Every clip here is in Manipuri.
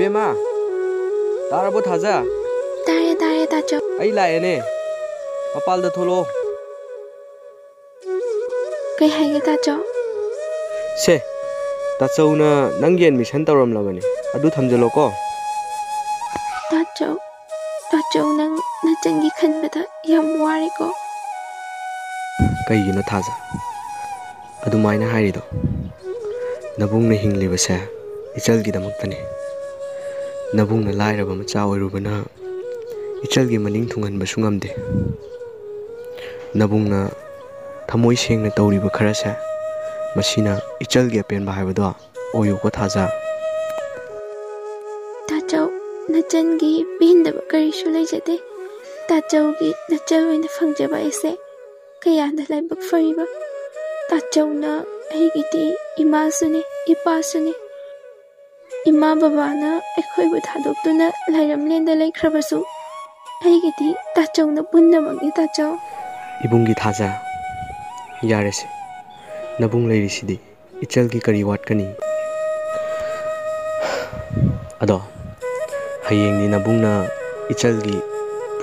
Ibema, Tarabo Taza. Tare Tacho. Ay laene. Mapal da tholo. Kay haige Tacho. Se. Tacho na nangi admission tawram labani. Adu thamjalo ko. Tacho nang nachangi khanbada yam wari ko. Kaigino Taza. Adu maina hairido. Nabung na hinglibase ichalgi damaktani. Nabung na lairaba macha oirubana ichalgi maning thunganbasu ngamde. Nabung na thamoi sengna tawriba kharase masina ichalgi apenba haibado oyu ko Taza. Tacho nachangi bindaba karisu leijate. Tachogi nachal oina fangjaba ese kayanda laibak fariba. Tacho na aigiti ima suni ipa suni. Ima baba na ekhoibu thadokduna lairamlenda laikhrabasu aigiti Tacho na punnamagni Tacho. Ibungi Taza yarese nabung leirisidi ichalgi kari watkani. Ado hayengni nabungna ichalgi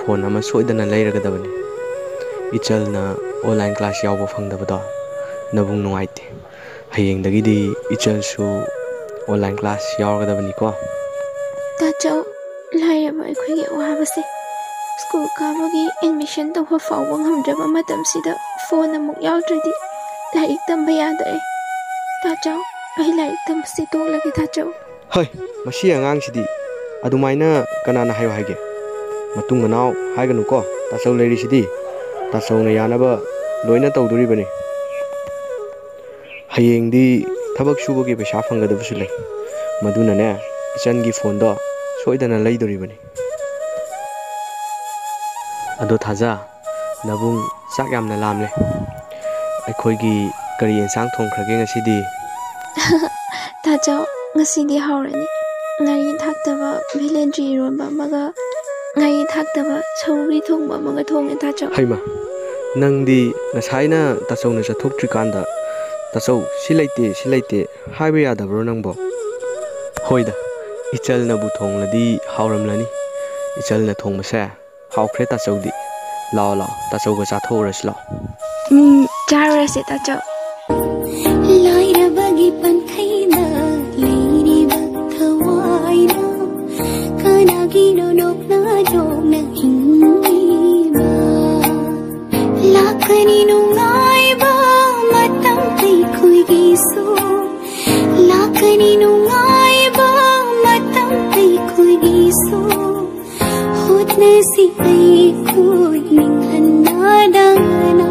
phone ama soidana leiragadabani. Ichalna online class yawba fangdabado nabung nungaite. Hayengdagidi ichalsu online class yawragadabani ko. Tacho lairaba aikhoigi wabase school kabagi admission tawba fawba ngamdraba matamsida phone amuk yawdradi lairik tamba yadare. Tacho ai lairik tambase toklagi Tacho. Hai masi angangsidi adumaina kanana hayo haige. Matung manau haiganu ko Tacho leirisidi Tacho na yanaba loina tawduribani. Hayengdi tabak subagi paisa fangadabusu lei. Maduna ne ichangi phone do soidana leidoribani. Ado Taza nabung sak yamna lamle. Aikhoigi kari ensang thongkhrage ngasidi. Tacho ngasidi haurani. Ngari thakdaba belandri iromba amaga ngari thakdaba sauri thongba amaga thonge Tacho. Haima nangdi ngasaina Tacho na chathoktrikanda Tacho silaite haiba yadabro nangbo. Hoida ichal na bu thongladi hauramlani. Ichal na thongmase haukhre Tacho di. Lao Tacho ga chathorasi lao. Charase Tacho. Lairabagi panthaina leiriba thawaina kanagino nokna jogna hingiba lakani nungaiba matam kai khuigisu lakani nungaiba matam kai khuigisu hotne si ai khui ninghanna dangana